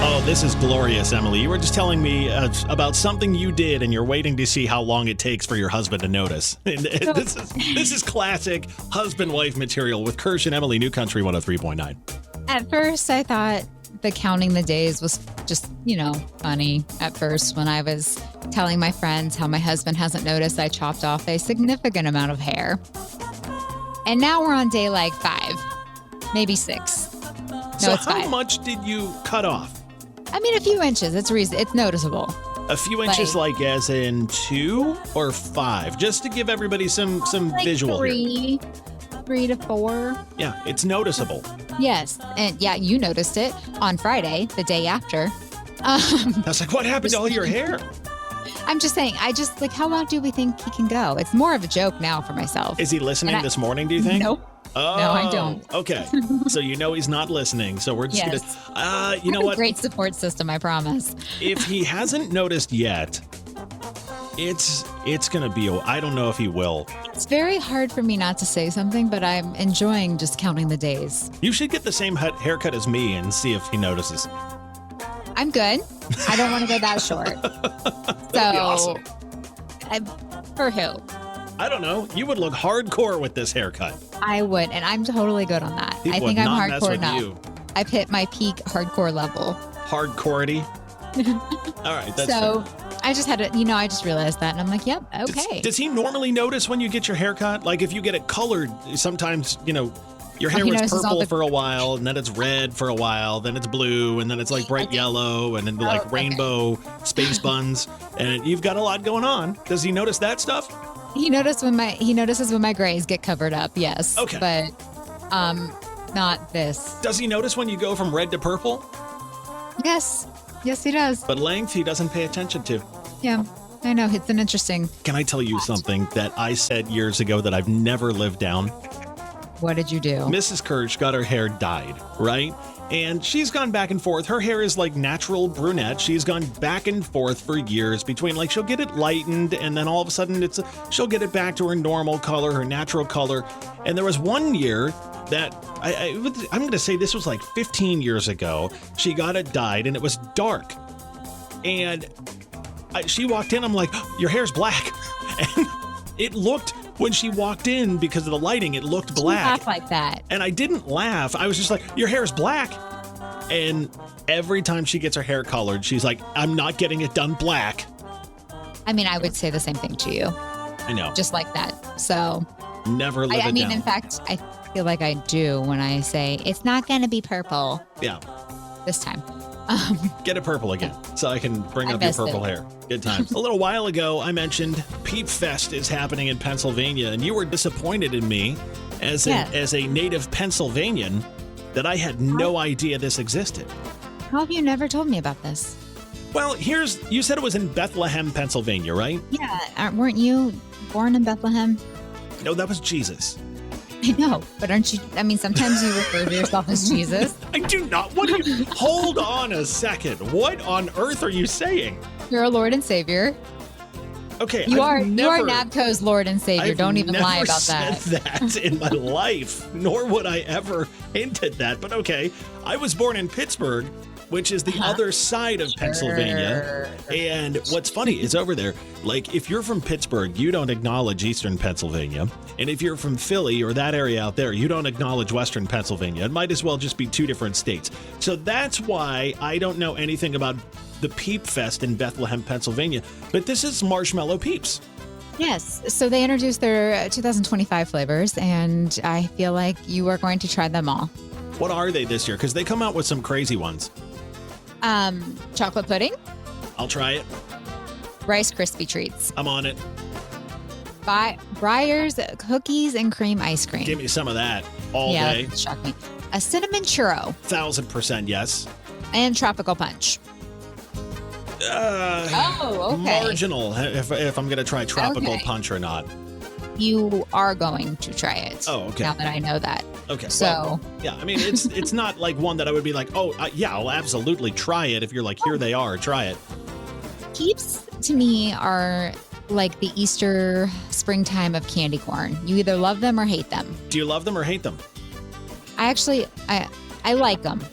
Oh, this is glorious, Emily. You were just telling me about something you did, and you're waiting to see how long it takes for your husband to notice. And this is classic husband-wife material with Kirsch and Emyle, New Country 103.9. At first, I thought the counting the days was just, funny at first when I was telling my friends how my husband hasn't noticed I chopped off a significant amount of hair. And now we're on day like 5, maybe 6. So it's how 5. much did you cut off? I mean, a few inches. It's noticeable. A few inches, like as in 2 or 5, just to give everybody some Like visual 3 to 4. Yeah, it's noticeable. Yes. And yeah, you noticed it on Friday, the day after. I was like, what happened to all your hair? I'm just saying, how long do we think he can go? It's more of a joke now for myself. Is he listening this morning, do you think? Nope. Oh, no, I don't. Okay. So he's not listening. So we're just going to, you know what? Great support system, I promise. If he hasn't noticed yet, it's going to be, I don't know if he will. It's very hard for me not to say something, but I'm enjoying just counting the days. You should get the same haircut as me and see if he notices. I'm good. I don't want to go that short. That'd be awesome. For who? I don't know. You would look hardcore with this haircut. I would, and I'm totally good on that. People I think would I'm not mess hardcore with enough. you. I've hit my peak hardcore level. Hardcore-y? All right, that's so fair. I just had to, I just realized that, and I'm like, yep, okay. Does he normally notice when you get your haircut? Like if you get it colored, sometimes, your hair was purple for a while, and then it's red for a while, then it's blue, and then it's like bright yellow, and then like rainbow space buns, and you've got a lot going on. Does he notice that stuff? He notices when my grays get covered up, yes. Okay. But not this. Does he notice when you go from red to purple? Yes. Yes, he does. But length he doesn't pay attention to. Yeah, I know. It's an interesting. Can I tell you something that I said years ago that I've never lived down? What did you do? Mrs. Kirsch got her hair dyed, right? And she's gone back and forth. Her hair is like natural brunette. She's gone back and forth for years between she'll get it lightened and then all of a sudden she'll get it back to her normal color, her natural color. And there was one year that I'm going to say this was like 15 years ago. She got it dyed and it was dark. And she walked in. I'm like, your hair's black. And it looked, when she walked in, because of the lighting, it looked black. She laughed like that. And I didn't laugh. I was just like, your hair's black. And every time she gets her hair colored, she's like, I'm not getting it done black. I mean, I would say the same thing to you. I know. Just like that. So never live it down. In fact, I feel like I do when I say it's not going to be purple. Yeah. This time. Get it purple again so I can bring up your purple hair. Good times. A little while ago, I mentioned Peep Fest is happening in Pennsylvania, and you were disappointed in me as a native Pennsylvanian that I had no idea this existed. How have you never told me about this? Well, you said it was in Bethlehem, Pennsylvania, right? Yeah. Weren't you born in Bethlehem? No, that was Jesus. I know, but aren't you? I mean, sometimes you refer to yourself as Jesus. I do not. Hold on a second. What on earth are you saying? You're a Lord and Savior. Okay, you are NABCO's Lord and Savior. Don't even lie about that. I've never said that in my life, nor would I ever hint at that. But okay, I was born in Pittsburgh, which is the other side of Pennsylvania. And what's funny is over there, like if you're from Pittsburgh, you don't acknowledge Eastern Pennsylvania. And if you're from Philly or that area out there, you don't acknowledge Western Pennsylvania. It might as well just be 2 different states. So that's why I don't know anything about the Peep Fest in Bethlehem, Pennsylvania. But this is Marshmallow Peeps. Yes. So they introduced their 2025 flavors, and I feel like you are going to try them all. What are they this year? Because they come out with some crazy ones. Chocolate pudding. I'll try it. Rice Krispie treats. I'm on it. Breyers cookies and cream ice cream. Give me some of that all day. Yeah, shock me. A cinnamon churro. 1000% yes. And tropical punch. Okay. Marginal if I'm going to try tropical punch or not. You are going to try it. Oh, okay. Now that I know that. Okay. So, well, yeah, I mean, it's not like one that I would be like, yeah, I'll absolutely try it. If you're like, here they are, try it. Peeps to me are like the Easter springtime of candy corn. You either love them or hate them. Do you love them or hate them? I like them.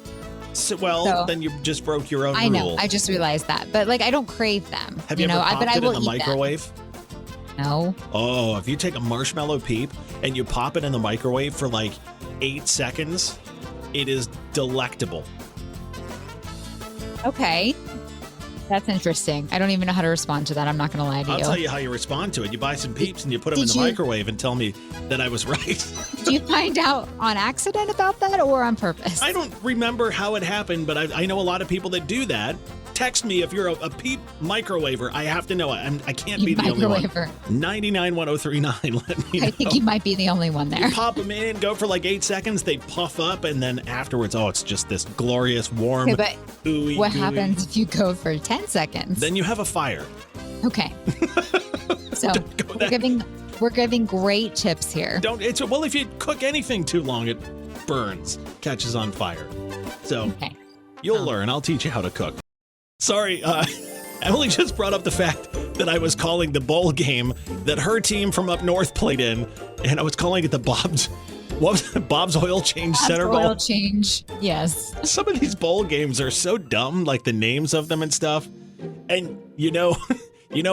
So- then you just broke your own I rule. know. I just realized that. But like, I don't crave them. Have you ever popped but I it in will the eat microwave? Them. No. Oh, if you take a marshmallow Peep and you pop it in the microwave for like 8 seconds, it is delectable. Okay. That's interesting. I don't even know how to respond to that. I'm not going to lie to I'll you. tell you how you respond to it. You buy some Peeps and you put them in Did the you- microwave and tell me that I was right. Do you find out on accident about that or on purpose? I don't remember how it happened, but I know a lot of people that do that. Text me if you're a Peep microwaver. I have to know. I can't be the only one. Microwaver. 991039. Let me know. I think you might be the only one there. You pop them in, go for like 8 seconds, they puff up, and then afterwards, it's just this glorious, warm, Okay, but ooey what gooey. happens if you go for 10 seconds? Then you have a fire. Okay. So Don't go we're giving great tips here. If you cook anything too long, it burns, catches on fire. So Okay. you'll learn. I'll teach you how to cook. Sorry, Emily just brought up the fact that I was calling the bowl game that her team from up north played in, and I was calling it the Bob's Oil Change Center Bowl. Oil change. Yes. Some of these bowl games are so dumb, like the names of them and stuff. And you know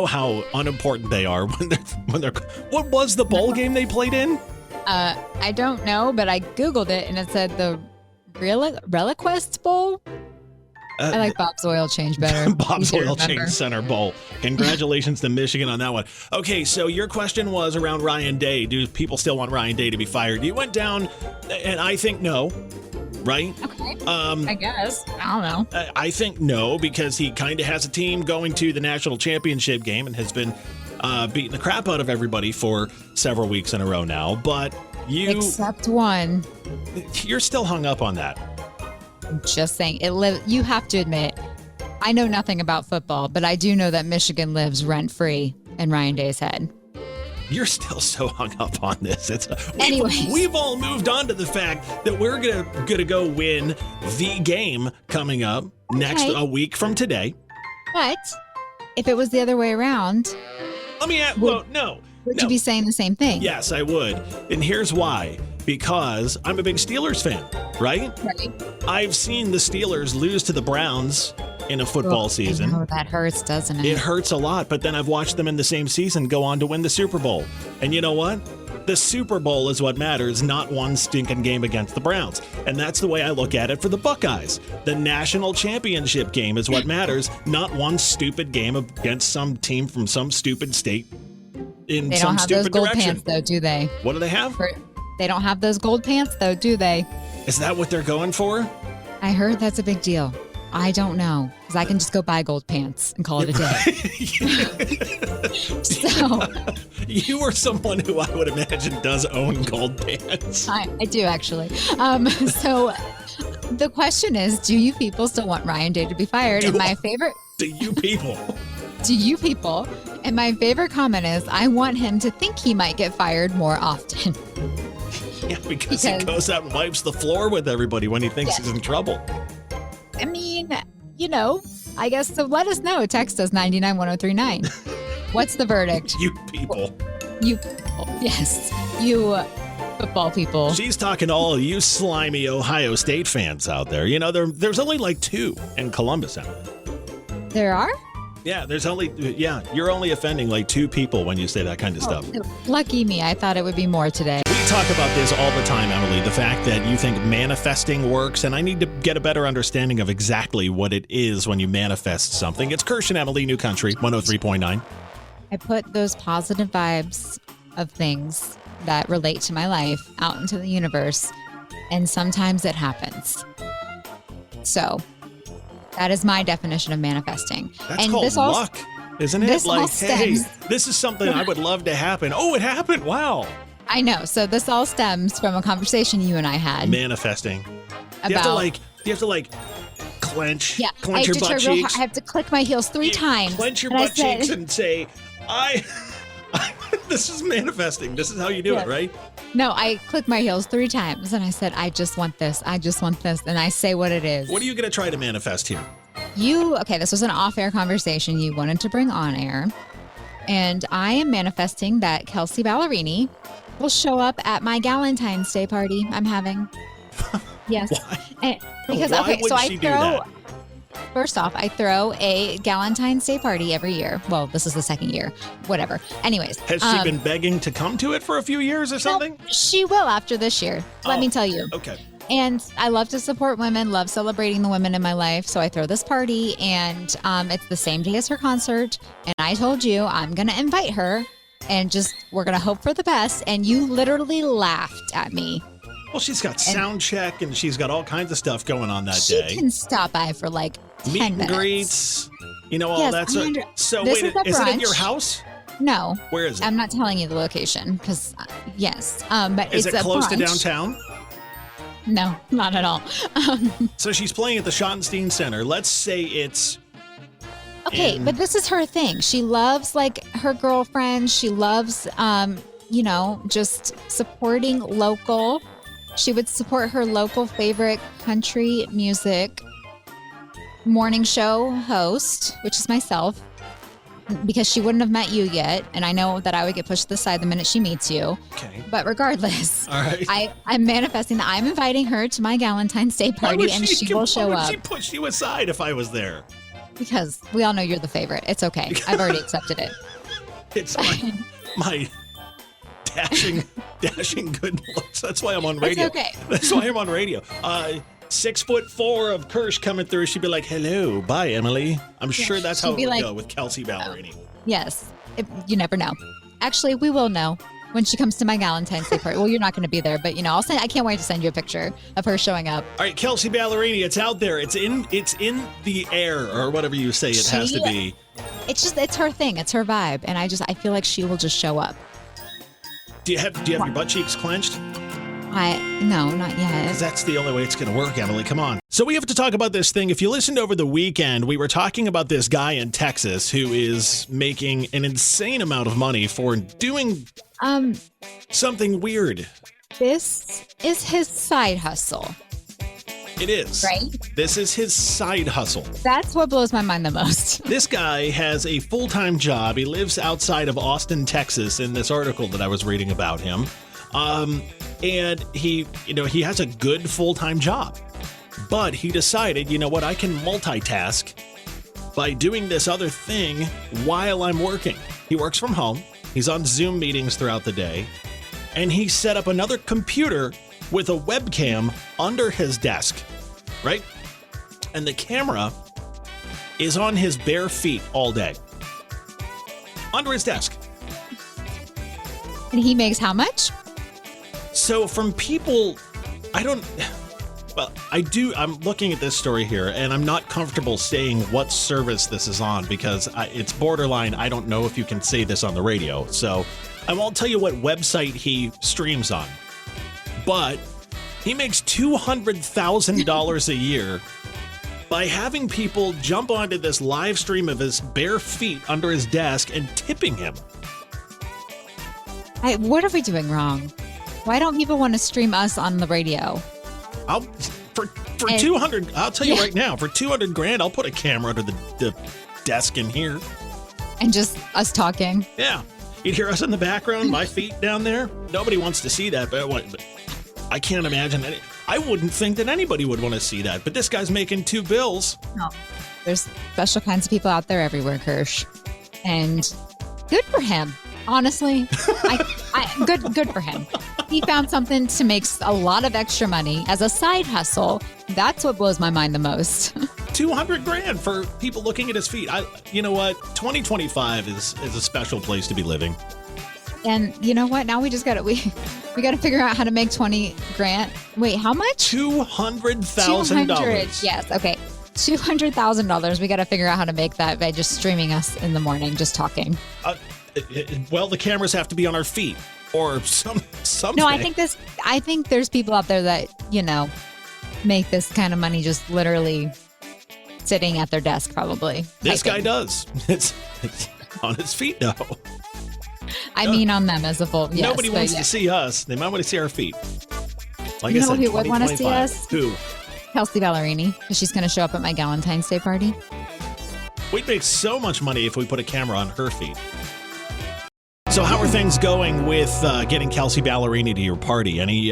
how unimportant they are when they're. What was the bowl game they played in? I don't know, but I Googled it and it said the Reliquest Bowl. I like Bob's Oil Change better. Bob's Easy to Oil remember. Change Center Bowl. Congratulations to Michigan on that one. Okay, so your question was around Ryan Day. Do people still want Ryan Day to be fired? You went down, and I think no, right? Okay. I guess. I don't know. I think no, because he kind of has a team going to the national championship game and has been beating the crap out of everybody for several weeks in a row now. But Except one. you're still hung up on that. I'm just saying you have to admit, I know nothing about football, but I do know that Michigan lives rent-free in Ryan Day's head. You're still so hung up on this. Anyways. We've all moved on to the fact that we're gonna go win the game coming up next Okay. a week from today. But if it was the other way around, Let me ask. Would- No. would you be saying the same thing? Yes, I would. And here's why. Because I'm a big Steelers fan, right? Right. I've seen the Steelers lose to the Browns in a football season. Oh, that hurts, doesn't it? It hurts a lot, but then I've watched them in the same season go on to win the Super Bowl. And you know what? The Super Bowl is what matters, not one stinking game against the Browns. And that's the way I look at it for the Buckeyes. The national championship game is what matters, not one stupid game against some team from some stupid state in They some don't have those stupid gold direction. pants, though, do they? What do they have? They don't have those gold pants, though, do they? Is that what they're going for? I heard that's a big deal. I don't know, because I can just go buy gold pants and call it a day. So You are someone who I would imagine does own gold pants. I do, actually. So the question is, do you people still want Ryan Day to be fired? And my favorite, Do you people? do you people? And my favorite comment is, I want him to think he might get fired more often. Yeah, because he goes out and wipes the floor with everybody when he thinks he's in trouble. I mean, I guess so. Let us know. Text us 99109. What's the verdict? You people. You people. Yes. You football people. She's talking to all of you slimy Ohio State fans out there. There's only like 2 in Columbus. There are? Yeah, you're only offending like 2 people when you say that kind of stuff. Lucky me. I thought it would be more today. We talk about this all the time, Emily, the fact that you think manifesting works, and I need to get a better understanding of exactly what it is when you manifest something. It's Kirsch and Emyle, New Country, 103.9. I put those positive vibes of things that relate to my life out into the universe, and sometimes it happens. So that is my definition of manifesting. That's and called this all, luck, isn't it? this all Like, hey, stems- this is something I would love to happen. Oh, it happened. Wow. I know. So this all stems from a conversation you and I had Manifesting. You have to clench I your have to butt try real hard. cheeks. I have to click my heels 3 times. Clench your And I butt cheeks said- and say, this is manifesting. This is how you do it, right? No, I clicked my heels 3 times and I said, I just want this. I just want this. And I say what it is. What are you going to try to manifest here? This was an off-air conversation you wanted to bring on air. And I am manifesting that Kelsea Ballerini will show up at my Galentine's Day party I'm having. Yes. Why? Because Why would she do that? First off, I throw a Galentine's Day party every year. Well, this is the second year. Whatever. Anyways. Has she been begging to come to it for a few years or something? No, she will after this year. Let me tell you. Okay. And I love to support women, love celebrating the women in my life. So I throw this party, and it's the same day as her concert. And I told you I'm going to invite her, and we're going to hope for the best. And you literally laughed at me. Well, she's got sound check, and she's got all kinds of stuff going on that day. She can stop by for like 10 Meet and minutes. Greets, all that stuff. So This wait, is is it at your house? No. Where is it? I'm not telling you the location because, yes. But Is it's it a close to brunch. downtown? No, not at all. So she's playing at the Schottenstein Center. Let's say it's... Okay, but this is her thing. She loves like her girlfriends. She loves, just supporting local. She would support her local favorite country music morning show host, which is myself, because she wouldn't have met you yet. And I know that I would get pushed to the side the minute she meets you. Okay. But regardless, all right. I'm manifesting that I'm inviting her to my Galentine's Day party, and she will show up. Why would she push you aside if I was there? Because we all know you're the favorite. It's okay. I've already accepted it. It's my dashing good looks. That's why I'm on radio. It's okay. That's why I'm on radio. 6'4" of Kirsch coming through. She'd be like, "Hello, bye, Emily." I'm sure that's how it would go with Kelsea Ballerini. Yes. You never know. Actually, we will know when she comes to my Galentine's Day party. Well, you're not going to be there, but I can't wait to send you a picture of her showing up. All right, Kelsea Ballerini, it's out there. It's in the air, or whatever you say it has to be. It's her thing. It's her vibe, and I feel like she will just show up. Do you have your butt cheeks clenched? No, not yet. Because that's the only way it's going to work, Emily. Come on. So we have to talk about this thing. If you listened over the weekend, we were talking about this guy in Texas who is making an insane amount of money for doing something weird. This is his side hustle. It is. Right? This is his side hustle. That's what blows my mind the most. This guy has a full-time job. He lives outside of Austin, Texas, in this article that I was reading about him. And he has a good full-time job. But he decided, you know what, I can multitask by doing this other thing while I'm working. He works from home. He's on Zoom meetings throughout the day. And he set up another computer with a webcam under his desk, right? And the camera is on his bare feet all day. Under his desk. And he makes how much? So from people, I'm looking at this story here, and I'm not comfortable saying what service this is on because it's borderline. I don't know if you can say this on the radio. So I won't tell you what website he streams on. But he makes $200,000 a year by having people jump onto this live stream of his bare feet under his desk and tipping him. What are we doing wrong? Why don't people want to stream us on the radio? For 200, I'll tell you right now, for $200,000, I'll put a camera under the desk in here. And just us talking. Yeah. You'd hear us in the background, my feet down there. Nobody wants to see that, but I can't imagine I wouldn't think that anybody would want to see that. But this guy's making $2 bills. No. There's special kinds of people out there everywhere, Kirsch. And good for him. Honestly, good for him. He found something to make a lot of extra money as a side hustle. That's what blows my mind the most. $200,000 for people looking at his feet. You know what? 2025 is a special place to be living. And you know what? Now we just got to we got to figure out how to make $20,000. Wait, how much? $200,000. Yes. Okay. $200,000. We got to figure out how to make that by just streaming us in the morning, just talking. Well, the cameras have to be on our feet or something. No, I think there's people out there that, make this kind of money just literally sitting at their desk, probably. This guy does. It's on his feet now. I mean, on them as a full. Yes, nobody wants to see us. They might want to see our feet. Like you I know said, who would want to see us? Who? Kelsea Ballerini, because she's going to show up at my Galentine's Day party. We'd make so much money if we put a camera on her feet. So how are things going with getting Kelsea Ballerini to your party? Any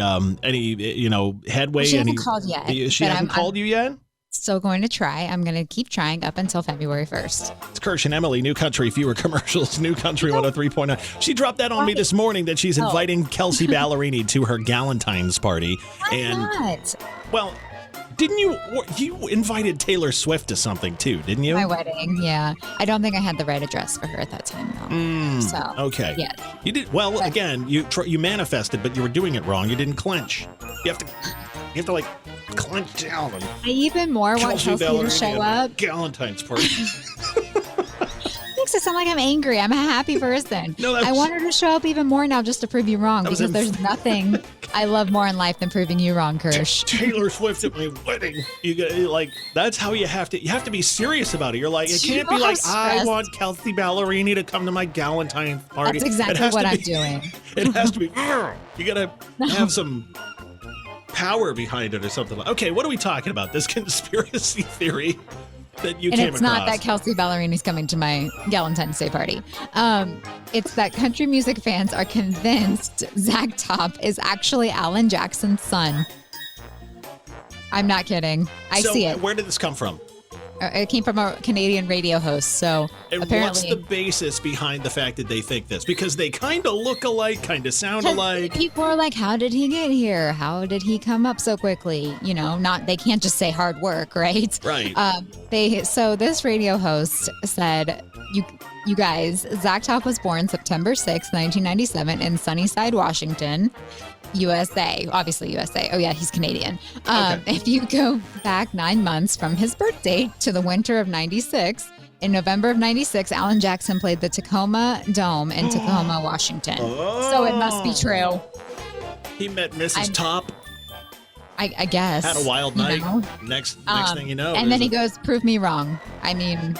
headway? She hasn't called yet. She hasn't called you yet? Still going to try. I'm going to keep trying up until February 1st. It's Kirsch and Emyle, New Country, fewer commercials, New Country 103.9. She dropped that on me this morning that she's inviting Kelsea Ballerini to her Galentine's party. Why not? Well, didn't you invited Taylor Swift to something too, didn't you? My wedding, yeah. I don't think I had the right address for her at that time, though. Okay. Yeah. You did well. But, again, you manifested, but you were doing it wrong. You didn't clench. You have to like clench down. I even more want Kelsea to show up. Galentine's party. Makes it sound like I'm angry. I'm a happy person. No, I want her to show up even more now just to prove you wrong, because there's nothing I love more in life than proving you wrong, Kirsch. Taylor Swift at my wedding. You got that's how you have to be serious about it. You're like, it can't be like, I want Kelsea Ballerini to come to my Galentine's party. That's exactly what I'm doing. It has to be. You gotta have some power behind it or something. Okay, what are we talking about? This conspiracy theory that you came across. And it's not that Kelsea Ballerini's coming to my Galentine's Day party. It's that country music fans are convinced Zach Top is actually Alan Jackson's son. I'm not kidding. I see it. Where did this come from? It came from a Canadian radio host. So and apparently, what's the basis behind the fact that they think this? Because they kind of look alike, kind of sound alike. People are like, how did he get here? How did he come up so quickly? They can't just say hard work, right? Right. So this radio host said, you guys, Zach Top was born September 6, 1997 in Sunnyside, Washington, USA, obviously USA. Oh yeah, he's Canadian. Okay. If you go back 9 months from his birth date to the winter of 96, in November of 96, Alan Jackson played the Tacoma Dome in Tacoma, Washington. So it must be true. He met Mrs. Top. I guess. Had a wild night. Next thing you know. And then he goes, prove me wrong. I mean,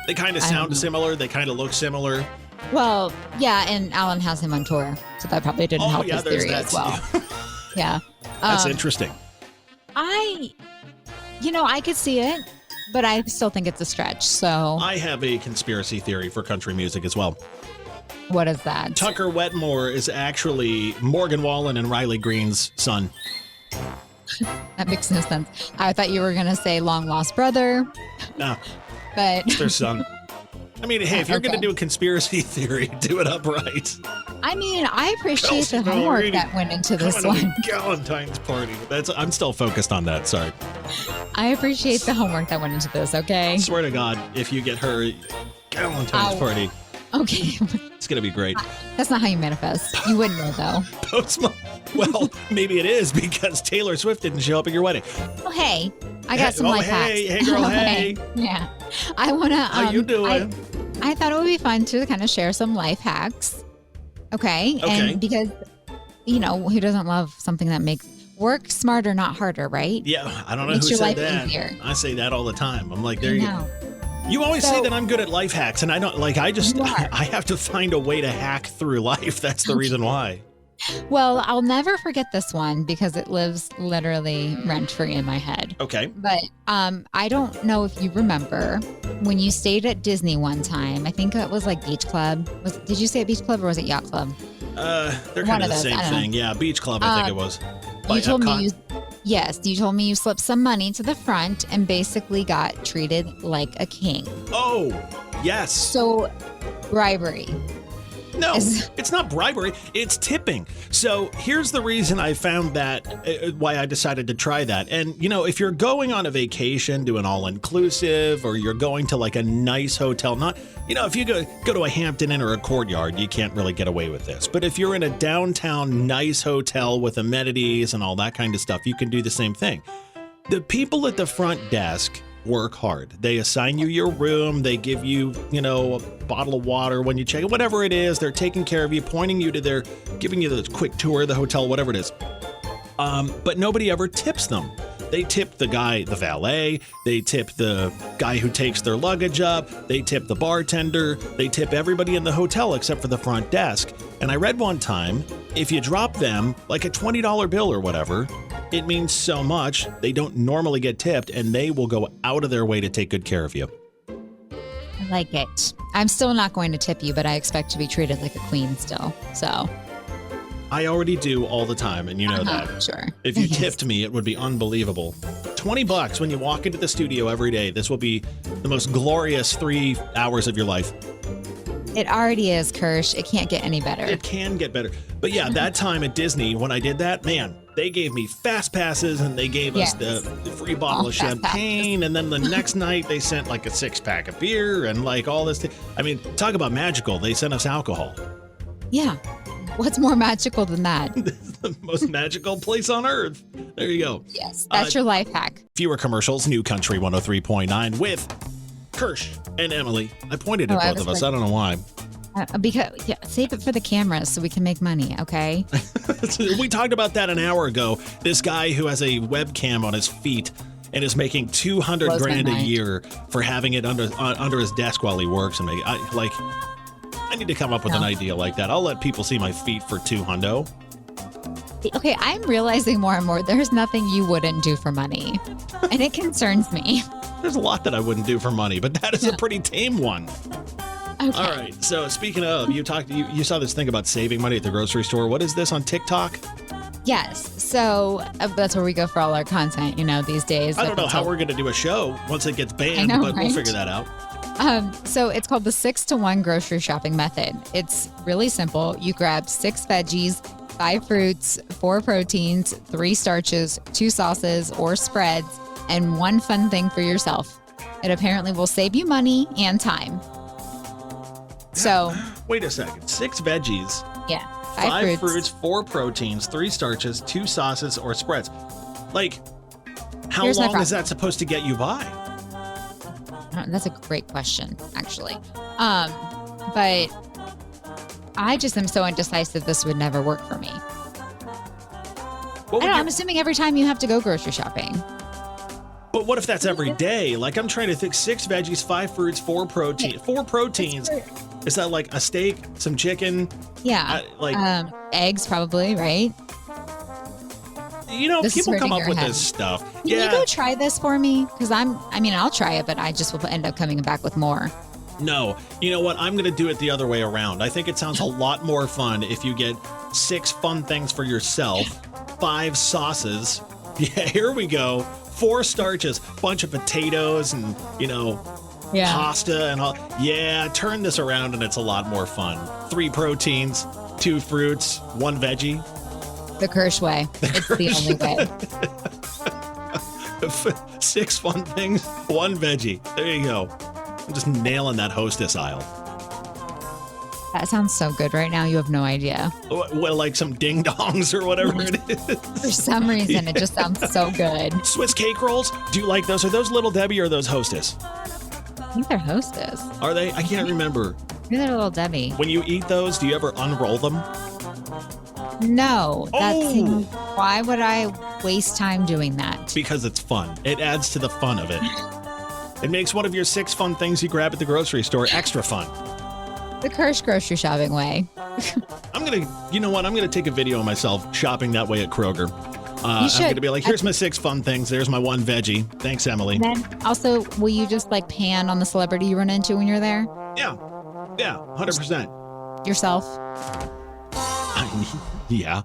they kind of sound similar. They kind of look similar. Well, yeah, and Alan has him on tour, so that probably didn't help his theory as well. Yeah. That's interesting. I could see it, but I still think it's a stretch, so. I have a conspiracy theory for country music as well. What is that? Tucker Wetmore is actually Morgan Wallen and Riley Green's son. That makes no sense. I thought you were going to say long lost brother. No. But. It's their son. I mean, hey, if you're going to do a conspiracy theory, do it upright. I mean, I appreciate Kelsea the homework Ballerini that went into this one. Galentine's party. I'm still focused on that. Sorry. I appreciate the homework that went into this. Okay. I swear to God, if you get her Galentine's party, okay, it's going to be great. That's not how you manifest. You wouldn't know though. Well, maybe it is because Taylor Swift didn't show up at your wedding. Well, hey, I got some life hacks. Hey, girl, hey. Yeah, I want to. How you doing? I thought it would be fun to kind of share some life hacks. Okay. And because, who doesn't love something that makes work smarter, not harder, right? Yeah, I don't know makes who your said life that. Easier. I say that all the time. I'm like, there you go. You always say that I'm good at life hacks, and I don't I have to find a way to hack through life. That's the reason why. Well, I'll never forget this one because it lives literally rent-free in my head. Okay. But I don't know if you remember when you stayed at Disney one time. I think it was like Beach Club. Did you stay at Beach Club or was it Yacht Club? They're kind of the same thing. Yeah, Beach Club, I think it was. You told me you slipped some money to the front and basically got treated like a king. Oh, yes. So, bribery. No, it's not bribery. It's tipping. So here's the reason I found that, why I decided to try that. And, if you're going on a vacation to an all-inclusive or you're going to like a nice hotel, not, if you go to a Hampton Inn or a Courtyard, you can't really get away with this. But if you're in a downtown nice hotel with amenities and all that kind of stuff, you can do the same thing. The people at the front desk work hard. They assign you your room. They give you, a bottle of water when you check it, whatever it is. They're taking care of you, pointing you to giving you the quick tour of the hotel, whatever it is. But nobody ever tips them. They tip the valet. They tip the guy who takes their luggage up. They tip the bartender. They tip everybody in the hotel except for the front desk. And I read one time, if you drop them like a $20 bill or whatever, it means so much. They don't normally get tipped, and they will go out of their way to take good care of you. I like it. I'm still not going to tip you, but I expect to be treated like a queen still. So I already do all the time, and you know that. Sure. If you tipped me, it would be unbelievable. $20 when you walk into the studio every day. This will be the most glorious 3 hours of your life. It already is, Kirsch. It can't get any better. It can get better. But yeah, that time at Disney, when I did that, man, they gave me fast passes and they gave us the free bottle of champagne. And then the next night they sent like a 6-pack of beer and like all this. I mean, talk about magical. They sent us alcohol. Yeah. What's more magical than that? The most magical place on earth. There you go. Yes, that's your life hack. Fewer commercials, New Country 103.9 with Kirsch and Emyle. I pointed at both of us. I don't know why. Because save it for the cameras so we can make money, okay? We talked about that an hour ago. This guy who has a webcam on his feet and is making $200 grand a year for having it under his desk while he works. And I need to come up with an idea like that. I'll let people see my feet for $200. Okay, I'm realizing more and more there's nothing you wouldn't do for money. And it concerns me. There's a lot that I wouldn't do for money, but that is a pretty tame one. Okay. All right. So speaking of, you saw this thing about saving money at the grocery store. What is this on TikTok? Yes. So that's where we go for all our content, these days. I don't know how we're going to do a show once it gets banned, but we'll figure that out. So it's called the 6-to-1 grocery shopping method. It's really simple. You grab 6 veggies, 5 fruits, 4 proteins, 3 starches, 2 sauces or spreads, and 1 fun thing for yourself. It apparently will save you money and time. So wait a second. 6 veggies. Yeah. 5 fruits, 4 proteins, 3 starches, 2 sauces or spreads. Like, how long is that supposed to get you by? That's a great question, actually. But I just am so indecisive this would never work for me. I'm assuming every time you have to go grocery shopping. But what if that's every day? Like, I'm trying to think 6 veggies, 5 fruits, 4 proteins. Is that like a steak, some chicken? Yeah. Eggs probably, right? People come up with this stuff. Can you go try this for me? Because I'll try it, but I just will end up coming back with more. No. You know what? I'm going to do it the other way around. I think it sounds a lot more fun if you get 6 fun things for yourself, 5 sauces. Yeah, here we go. 4 starches, bunch of potatoes and, pasta and all. Yeah, turn this around and it's a lot more fun. 3 proteins, 2 fruits, 1 veggie. The Kirsch way. It's the only way. 6 fun things, 1 veggie. There you go. I'm just nailing that hostess aisle. That sounds so good right now. You have no idea. What, like some ding dongs or whatever it is? For some reason, it just sounds so good. Swiss cake rolls? Do you like those? Are those Little Debbie or are those Hostess? I think they're Hostess. Are they? I can't remember. Maybe they're Little Debbie. When you eat those, do you ever unroll them? No. Why would I waste time doing that? Because it's fun. It adds to the fun of it. It makes one of your 6 fun things you grab at the grocery store extra fun. The Kirsch grocery shopping way. I'm going to take a video of myself shopping that way at Kroger. I'm going to be like, here's my 6 fun things. There's my 1 veggie. Thanks, Emily. And then also, will you just pan on the celebrity you run into when you're there? Yeah. Yeah, 100%. Yourself? Yeah.